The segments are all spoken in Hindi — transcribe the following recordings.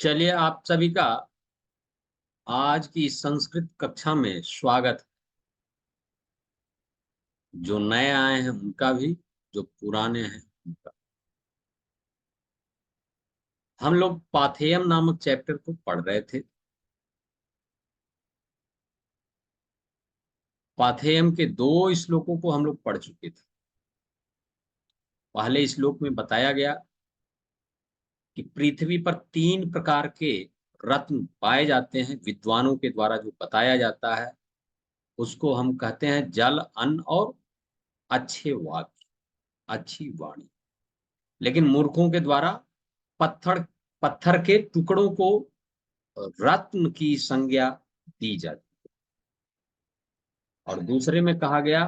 चलिए आप सभी का आज की संस्कृत कक्षा में स्वागत है। जो नए आए हैं उनका भी, जो पुराने हैं उनका। हम लोग पाथेयम नामक चैप्टर को पढ़ रहे थे। पाथेयम के 2 श्लोकों को हम लोग पढ़ चुके थे। पहले श्लोक में बताया गया कि पृथ्वी पर 3 प्रकार के रत्न पाए जाते हैं, विद्वानों के द्वारा जो बताया जाता है उसको हम कहते हैं जल, अन्न और अच्छे वाक्य, अच्छी वाणी। लेकिन मूर्खों के द्वारा पत्थर पत्थर के टुकड़ों को रत्न की संज्ञा दी जाती। और दूसरे में कहा गया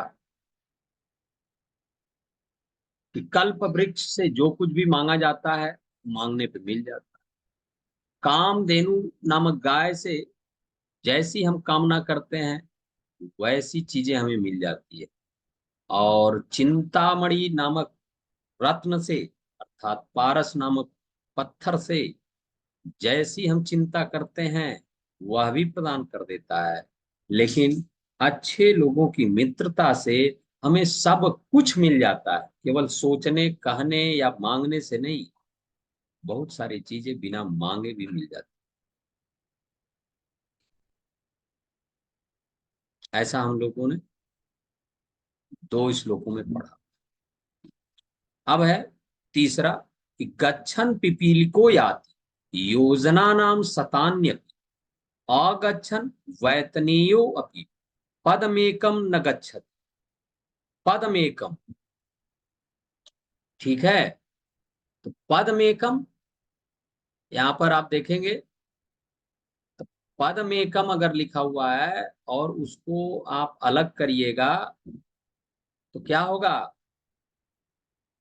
कि कल्प वृक्ष से जो कुछ भी मांगा जाता है मांगने पे मिल जाता है। कामधेनु नामक गाय से जैसी हम कामना करते हैं वैसी चीजें हमें मिल जाती है। और चिंतामणि नामक रत्न से अर्थात पारस नामक पत्थर से जैसी हम चिंता करते हैं वह भी प्रदान कर देता है। लेकिन अच्छे लोगों की मित्रता से हमें सब कुछ मिल जाता है, केवल सोचने, कहने या मांगने से नहीं। बहुत सारी चीजें बिना मांगे भी मिल जाती। ऐसा हम लोगों ने 2 श्लोकों में पढ़ा। अब है तीसरा कि गच्छन पिपीलिको याति योजना नाम सतान्य अगच्छन वैतनीयो अपि पदमेकम न गच्छति। पदमेकम, ठीक है। तो पदमेकम यहां पर आप देखेंगे तो पदमेकम अगर लिखा हुआ है और उसको आप अलग करिएगा तो क्या होगा?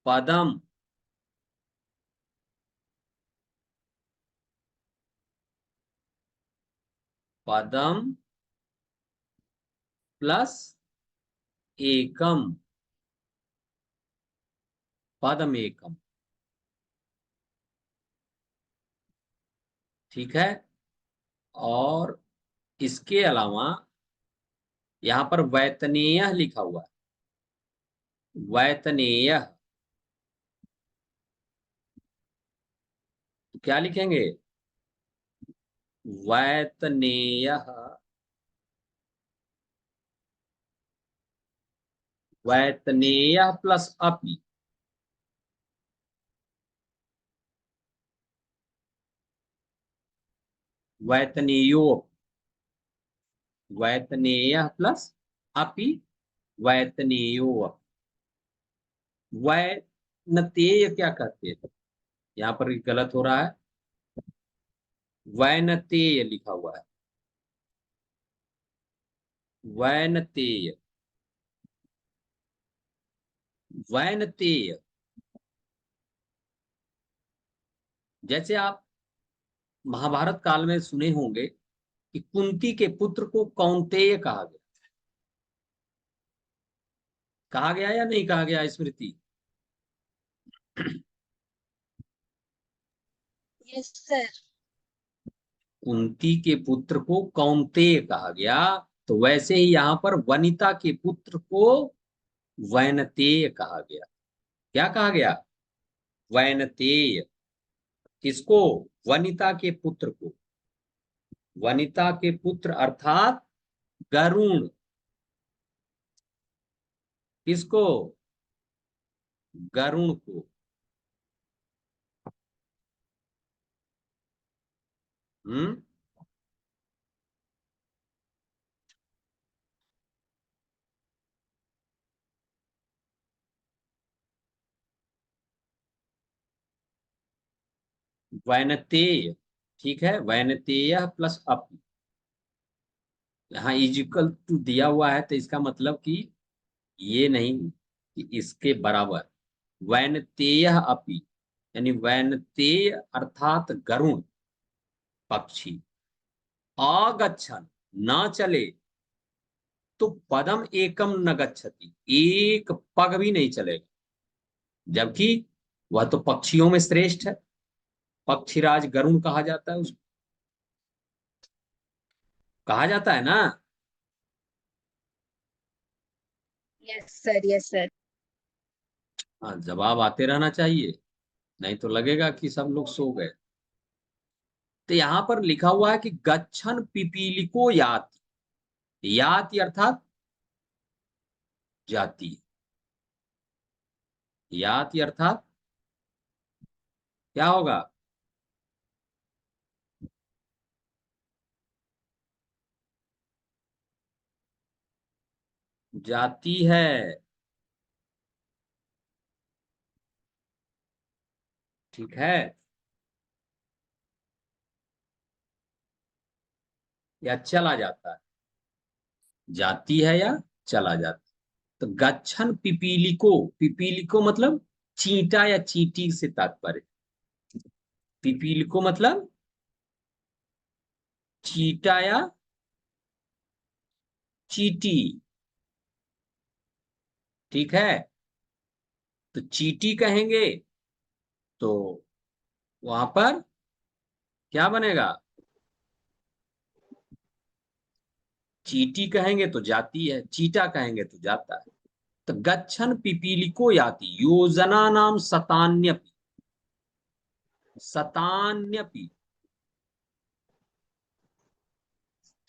पदम, पदम प्लस एकम, पदमेकम, ठीक है। और इसके अलावा यहां पर वैतनेय लिखा हुआ है। वैतनेय तो क्या लिखेंगे? वैतनेय, वैतनेय प्लस अपि, वैतनेयो, वैतनेय प्लस अपि, वैतनेयो। वैनतेय क्या कहते हैं? यहाँ पर गलत हो रहा है। वैनतेय लिखा हुआ है। वैनतेय, वैनतेय। जैसे आप महाभारत काल में सुने होंगे कि कुंती के पुत्र को कौन्तेय कहा गया। कहा गया या नहीं कहा गया स्मृति? Yes sir. कुंती के पुत्र को कौन्तेय कहा गया। तो वैसे ही यहां पर वनिता के पुत्र को वैनतेय कहा गया। क्या कहा गया? वैनतेय। किसको? वनिता के पुत्र को। वनिता के पुत्र अर्थात गरुण। किसको? गरुण को। हम्म। वैनतेय, ठीक है। वैनतेय प्लस अप, यहाँ इजिकल टू दिया हुआ है तो इसका मतलब कि ये नहीं कि इसके बराबर। वैनतेय अपि यानी वैनतेय अर्थात गरुण पक्षी आगच्छन ना चले तो पदम एकम न गच्छति, एक पग भी नहीं चलेगा। जबकि वह तो पक्षियों में श्रेष्ठ है। पक्षीराज गरुण कहा जाता है उसको, कहा जाता है ना। Yes sir, yes sir. हाँ, जवाब आते रहना चाहिए, नहीं तो लगेगा कि सब लोग सो गए। तो यहां पर लिखा हुआ है कि गच्छन पिपीलिको याति, याति अर्थात जाती, याति अर्थात क्या होगा? जाती है। ठीक है, या चला जाता है, जाती है या चला जाता है। तो गच्छन पिपीलिको, पिपीलिको मतलब चींटा या चींटी से तात्पर्य। पिपीलिको मतलब चींटा या चींटी। ठीक है, तो चींटी कहेंगे तो वहां पर क्या बनेगा? चींटी कहेंगे तो जाती है, चीटा कहेंगे तो जाता है। तो गच्छन पिपीलिको याति योजना नाम सतान्यपि, सतान्यपि,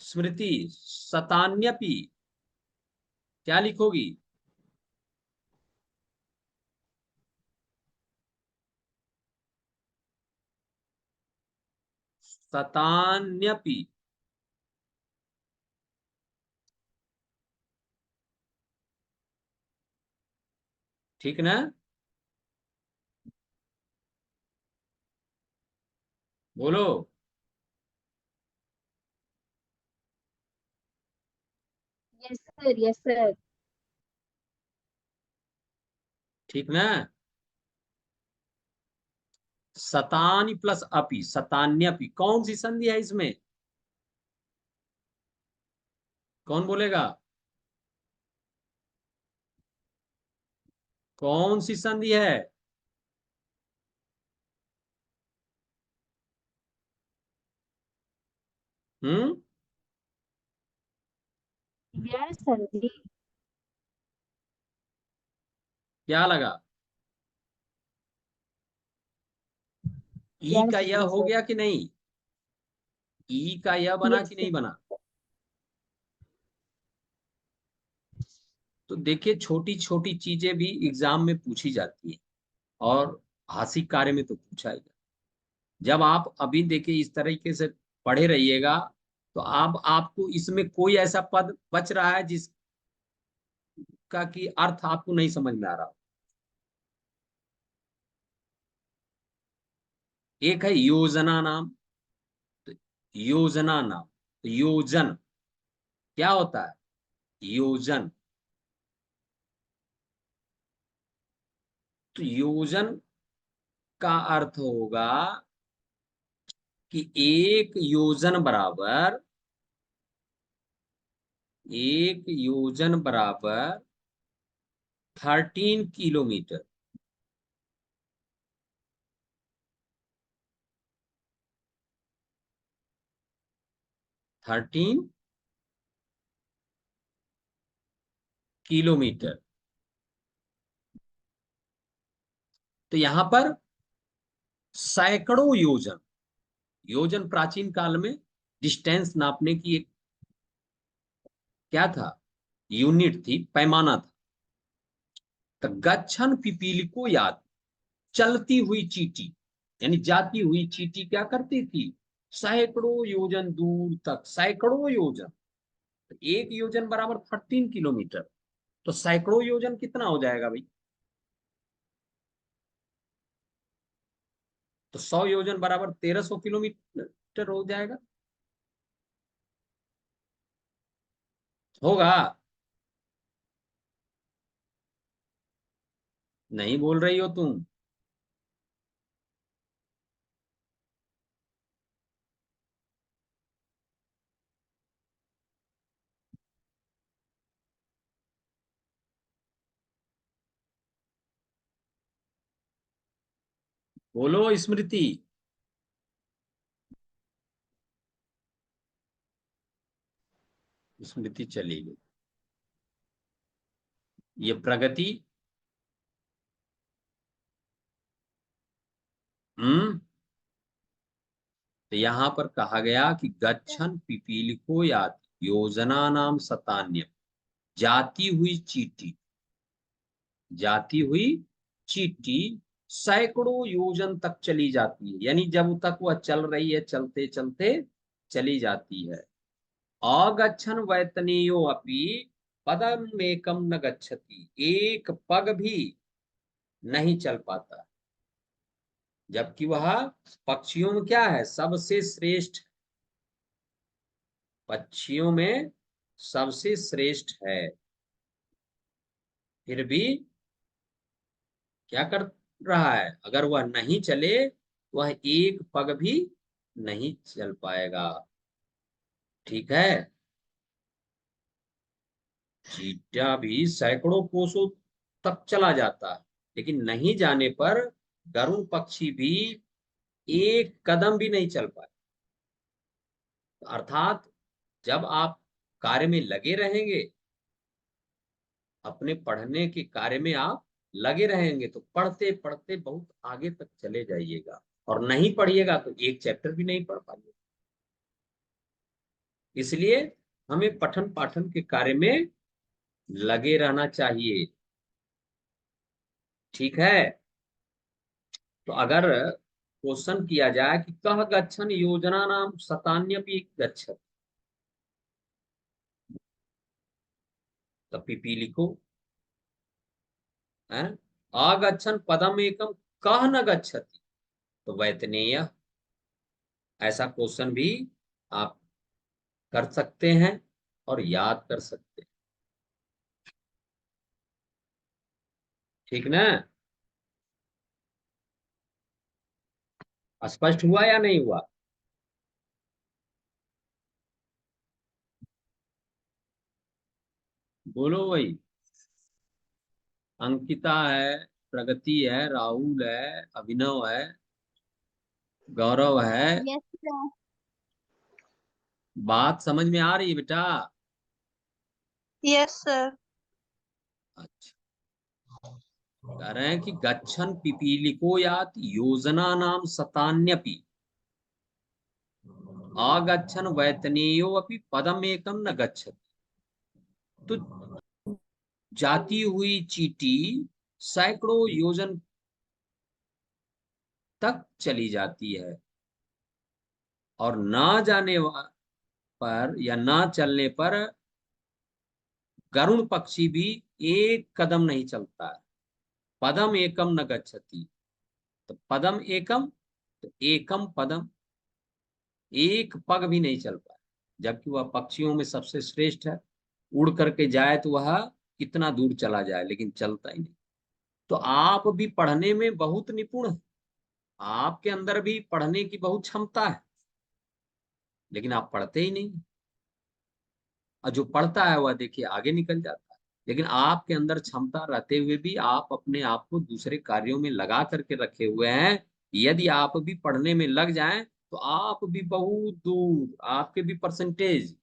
स्मृति, सतान्यपि क्या लिखोगी? सतान्यपि। ठीक ना? बोलो। Yes sir, yes sir. ठीक ना? सतानी प्लस अपि, सतान्यपि कौन सी संधि है इसमें? कौन बोलेगा? कौन सी संधि है? हम्म, यस संधि। क्या लगा? ई यस का यह संधि हो सर। गया कि नहीं? ई का यह बना यस कि नहीं सर। बना? तो देखिए, छोटी छोटी चीजें भी एग्जाम में पूछी जाती है, और हासिक कार्य में तो पूछा ही जाता है। जब आप अभी देखिए इस तरीके से पढ़े रहिएगा, तो अब आपको इसमें कोई ऐसा पद बच रहा है जिसका कि अर्थ आपको नहीं समझ में आ रहा हो। एक है योजना नाम, तो योजना नाम, तो योजन क्या होता है? योजन। तो योजन का अर्थ होगा कि एक योजन बराबर, एक योजन बराबर 13 किलोमीटर। 13 किलोमीटर। तो यहां पर सैकड़ों योजन, योजन प्राचीन काल में डिस्टेंस नापने की एक क्या था? यूनिट थी, पैमाना था। तो गच्छन पिपीलिको याद, चलती हुई चींटी, यानी जाती हुई चींटी क्या करती थी? सैकड़ों योजन दूर तक, सैकड़ों योजन। तो एक योजन बराबर 13 किलोमीटर, तो सैकड़ों योजन कितना हो जाएगा भाई? तो 100 योजन बराबर 1300 किलोमीटर हो जाएगा। होगा? नहीं बोल रही हो तुम। बोलो स्मृति। स्मृति चली गई। ये प्रगति। हम्म। तो यहां पर कहा गया कि गच्छन पिपीलिको याति योजना नाम सतान्य, जाती हुई चींटी, जाती हुई चींटी सैकड़ों योजन तक चली जाती है, यानी जब तक वह चल रही है, चलते चलते चली जाती है। अगच्छन वैतनीयो अपि पदम एकम न गच्छति, एक पग भी नहीं चल पाता, जबकि वह पक्षियों में क्या है, सबसे श्रेष्ठ, पक्षियों में सबसे श्रेष्ठ है, फिर भी क्या कर रहा है, अगर वह नहीं चले, वह एक पग भी नहीं चल पाएगा। ठीक है। चींटिया भी सैकड़ों कोसों तक चला जाता है, लेकिन नहीं जाने पर गरुड़ पक्षी भी एक कदम भी नहीं चल पाए। अर्थात जब आप कार्य में लगे रहेंगे, अपने पढ़ने के कार्य में आप लगे रहेंगे, तो पढ़ते पढ़ते बहुत आगे तक चले जाइएगा, और नहीं पढ़िएगा तो एक चैप्टर भी नहीं पढ़ पाइएगा। इसलिए हमें पठन पाठन के कार्य में लगे रहना चाहिए। ठीक है। तो अगर क्वेश्चन किया जाए कि कह गच्छन योजना नाम शतान्यपि गच्छत, तो पीपी लिखो है। अगच्छन पदम एकम कह न गच्छति, तो वैतनेय, ऐसा क्वेश्चन भी आप कर सकते हैं और याद कर सकते हैं। ठीक ना। स्पष्ट हुआ या नहीं हुआ? बोलो भाई। अंकिता है, प्रगति है, राहुल है, अभिनव है, गौरव है। Yes sir. बात समझ में आ रही है बेटा? Yes sir. अच्छा। कह रहे हैं कि गच्छन पिपीलिको यात योजना नाम शतान्यपि आगच्छन वैतनेयो अपि पदम एकम न गच्छति। तो जाती हुई चींटी सैकड़ों योजन तक चली जाती है, और ना जाने पर या ना चलने पर गरुड़ पक्षी भी एक कदम नहीं चलता है। पदम एकम न गच्छति, तो पदम एकम, तो एकम पदम, एक पग भी नहीं चल पाए, जबकि वह पक्षियों में सबसे श्रेष्ठ है। उड़ करके जाए तो वह कितना दूर चला जाए, लेकिन चलता ही नहीं। तो आप भी पढ़ने में बहुत निपुण हैं, आपके अंदर भी पढ़ने की बहुत क्षमता है, लेकिन आप पढ़ते ही नहीं। और जो पढ़ता है वह देखिए आगे निकल जाता है, लेकिन आपके अंदर क्षमता रहते हुए भी आप अपने आप को दूसरे कार्यों में लगा करके रखे हुए हैं। यदि आप भी पढ़ने में लग जाएं तो आप भी बहुत दूर, आपके भी परसेंटेज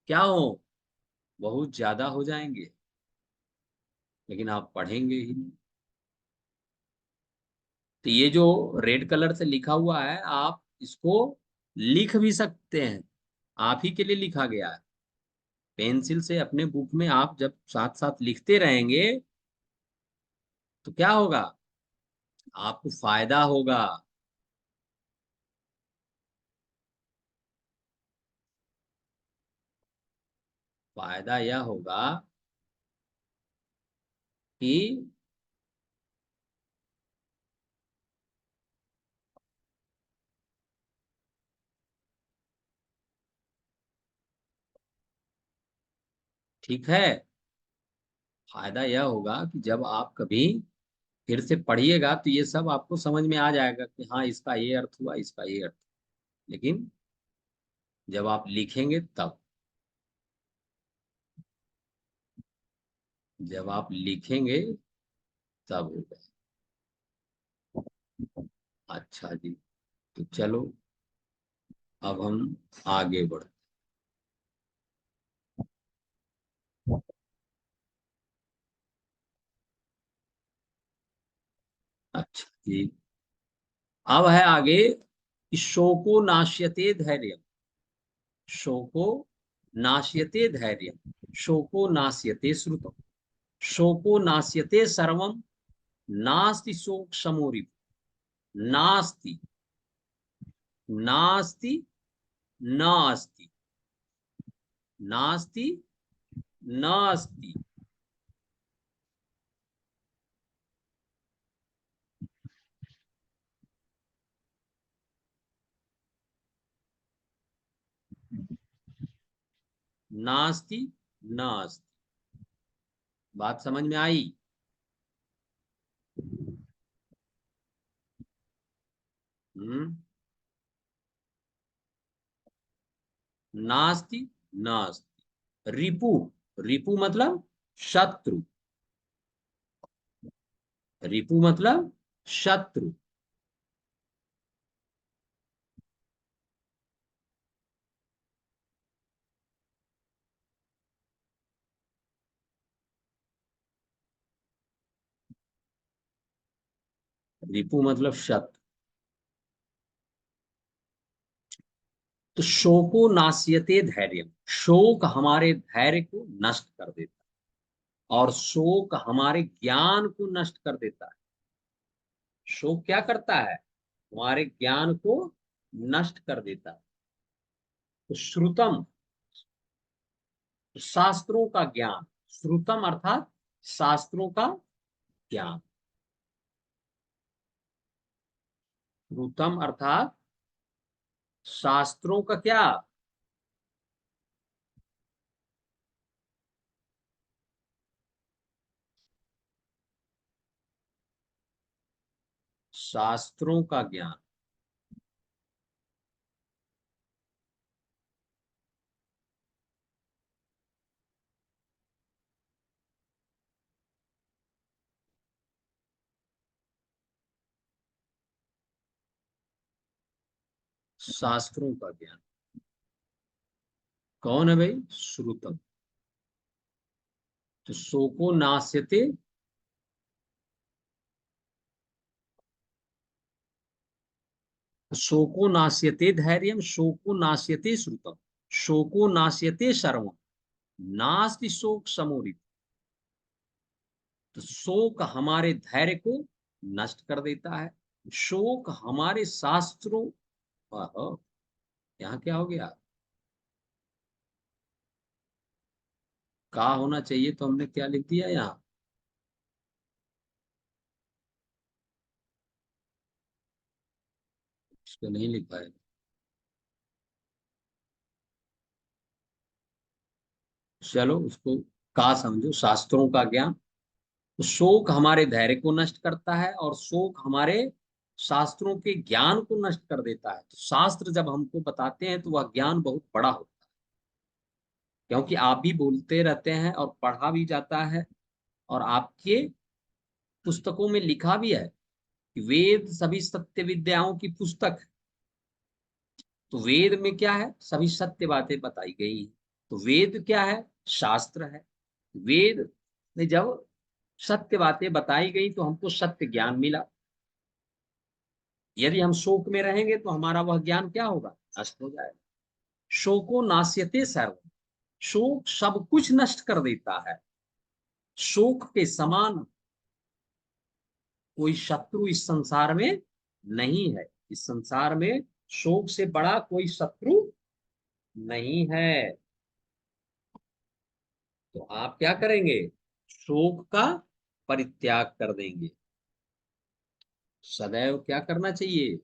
क्या हो, बहुत ज्यादा हो जाएंगे, लेकिन आप पढ़ेंगे ही नहीं। तो ये जो रेड कलर से लिखा हुआ है, आप इसको लिख भी सकते हैं, आप ही के लिए लिखा गया है। पेंसिल से अपने बुक में आप जब साथ साथ लिखते रहेंगे तो क्या होगा, आपको फायदा होगा। फायदा यह होगा कि ठीक है, फायदा यह होगा कि जब आप कभी फिर से पढ़िएगा तो ये सब आपको समझ में आ जाएगा कि हाँ इसका ये अर्थ हुआ, इसका ये अर्थ। लेकिन जब आप लिखेंगे तब, जब आप लिखेंगे तब होगा। अच्छा जी। तो चलो अब हम आगे बढ़ते। अच्छा जी। अब है आगे कि शोको नाश्यते धैर्य, शोको नाश्यते धैर्य, शोको नाश्यते श्रुतम, शोको नाश्यते सर्वम, नास्ति शोक समोरि, नास्ति, नास्ति, नास्ति, नास्ति, नास्ति। नास्ति, नास्ति। बात समझ में आई? हम्म। नास्ति, नास्ति। रिपु, रिपु मतलब शत्रु, रिपु मतलब शत्रु। रिपु मतलब शत्रु। तो शोको नाश्यते धैर्य, शोक हमारे धैर्य को नष्ट कर देता है, और शोक हमारे ज्ञान को नष्ट कर देता है। शोक क्या करता है? हमारे ज्ञान को नष्ट कर देता है। तो श्रुतम, शास्त्रों का ज्ञान, श्रुतम अर्थात शास्त्रों का ज्ञान, श्रुतम अर्थात शास्त्रों का क्या? शास्त्रों का ज्ञान। शास्त्रों का ज्ञान कौन है भाई? श्रुतम। तो शोको नाश्यते, शोको नाश्यते धैर्यम, शोको नाश्यते श्रुतम, शोको नाश्यते सर्वम, नास्ति शोक समोरित। तो शोक हमारे धैर्य को नष्ट कर देता है, शोक हमारे शास्त्रों, आहा, यहाँ क्या हो गया? का होना चाहिए तो हमने क्या लिख दिया यहाँ? इसको नहीं लिखा है। चलो उसको का समझो, शास्त्रों का ज्ञान। तो शोक हमारे धैर्य को नष्ट करता है, और शोक हमारे शास्त्रों के ज्ञान को नष्ट कर देता है। तो शास्त्र जब हमको बताते हैं तो वह ज्ञान बहुत बड़ा होता है, क्योंकि आप भी बोलते रहते हैं और पढ़ा भी जाता है, और आपके पुस्तकों में लिखा भी है कि वेद सभी सत्य विद्याओं की पुस्तक है। तो वेद में क्या है? सभी सत्य बातें बताई गई हैं। तो वेद क्या है? शास्त्र है। वेद में जब सत्य बातें बताई गई तो हमको सत्य ज्ञान मिला। यदि हम शोक में रहेंगे तो हमारा वह ज्ञान क्या होगा? नष्ट हो जाएगा। शोको नाश्यते सर्व, शोक सब कुछ नष्ट कर देता है। शोक के समान कोई शत्रु इस संसार में नहीं है। इस संसार में शोक से बड़ा कोई शत्रु नहीं है। तो आप क्या करेंगे? शोक का परित्याग कर देंगे। सदैव क्या करना चाहिए?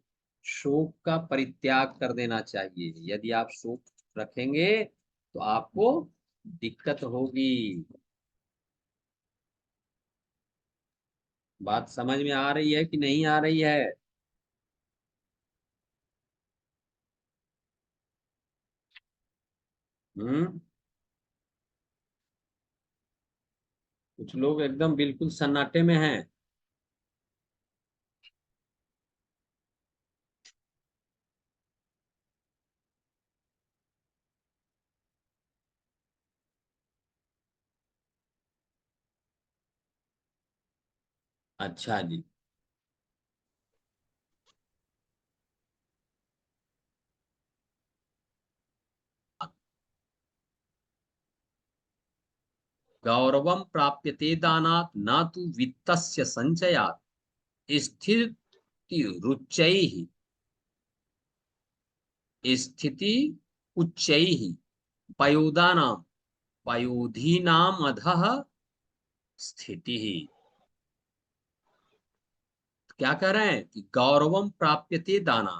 शोक का परित्याग कर देना चाहिए। यदि आप शोक रखेंगे तो आपको दिक्कत होगी। बात समझ में आ रही है कि नहीं आ रही है? हम्म। कुछ लोग एकदम बिल्कुल सन्नाटे में हैं। अच्छा जी। गौरवम प्राप्यते दानात् न तु वित्तस्य संचयात् स्थिति रुच्यैः स्थिति उच्चैः पयोदानां पयोधीनाम अधः स्थिति। क्या कह रहे हैं कि गौरवम प्राप्यते दाना,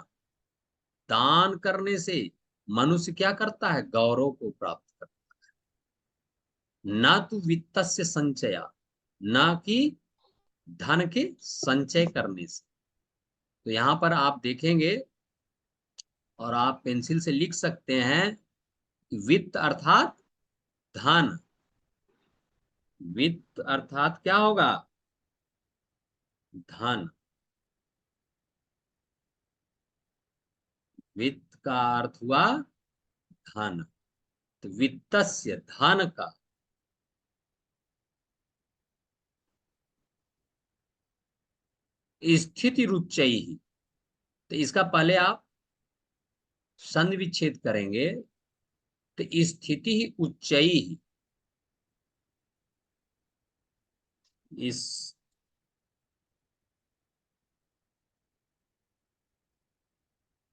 दान करने से मनुष्य क्या करता है, गौरव को प्राप्त करता है। न तो वित्तस्य संचया, न कि धन के संचय करने से। तो यहां पर आप देखेंगे और आप पेंसिल से लिख सकते हैं कि वित्त अर्थात धन। वित्त अर्थात क्या होगा, धन। वित्त का अर्थ हुआ धन। तो वित्तस्य, धन का, स्थिति रुच्यैः। तो इसका पहले आप संधि विच्छेद करेंगे तो स्थिति ही उच्चैः। इस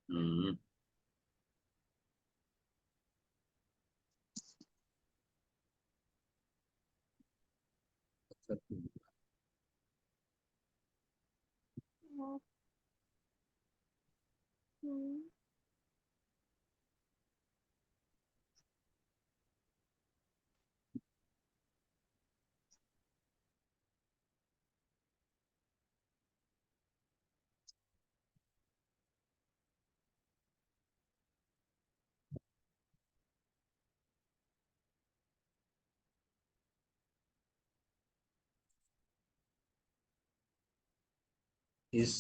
हम्म, इस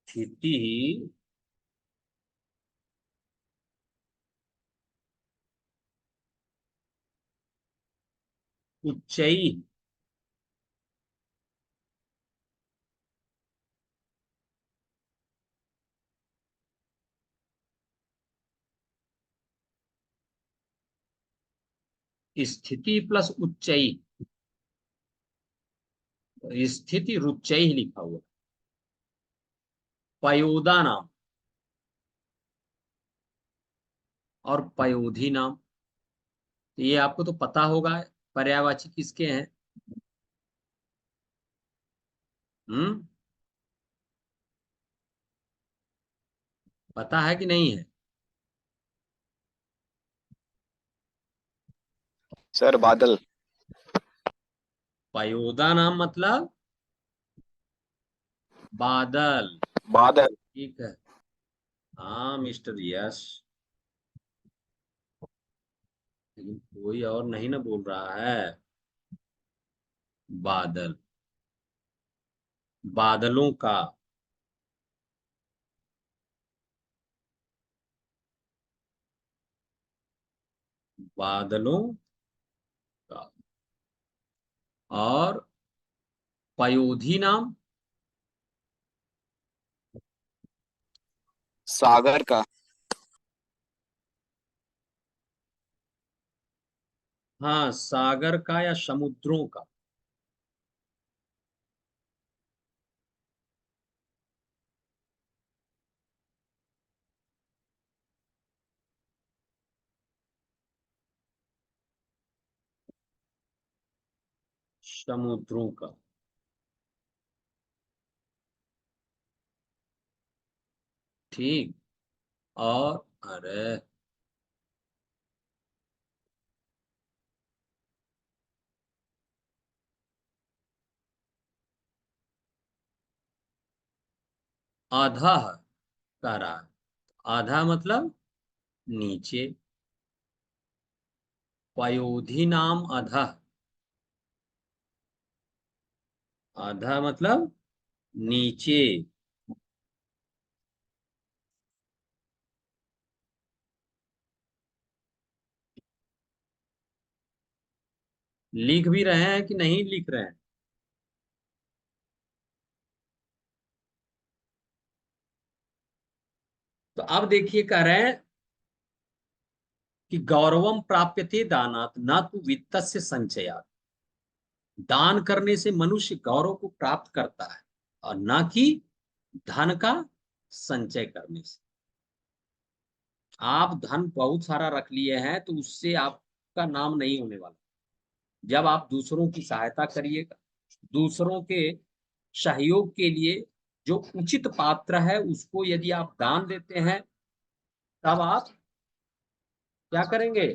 स्थिति ही उच्चैः। स्थिति प्लस उच्चैः, स्थिति रुच्चैः लिखा हुआ। पयोदा नाम और पयोधी नाम, तो ये आपको तो पता होगा पर्यायवाची किसके हैं। हम्म, पता है कि नहीं है। सर बादल। पयोदा नाम मतलब बादल। बादल। ठीक है, हाँ मिस्टर यश, लेकिन कोई और नहीं ना बोल रहा है। बादल, बादलों का, बादलों का। और पयोधी नाम, सागर का। हाँ सागर का या समुद्रों का। समुद्रों का, ठीक। और अरे आधा कह रहा है, आधा मतलब नीचे। पयोधी नाम अधः, आधा मतलब नीचे। लिख भी रहे हैं कि नहीं लिख रहे हैं। तो अब देखिए कह रहे हैं कि गौरवम प्राप्यते दानात् न तो वित्तस्य संचयात्। दान करने से मनुष्य गौरव को प्राप्त करता है और ना कि धन का संचय करने से। आप धन बहुत सारा रख लिए हैं तो उससे आपका नाम नहीं होने वाला। जब आप दूसरों की सहायता करिएगा, दूसरों के सहयोग के लिए जो उचित पात्र है उसको यदि आप दान देते हैं, तब आप क्या करेंगे?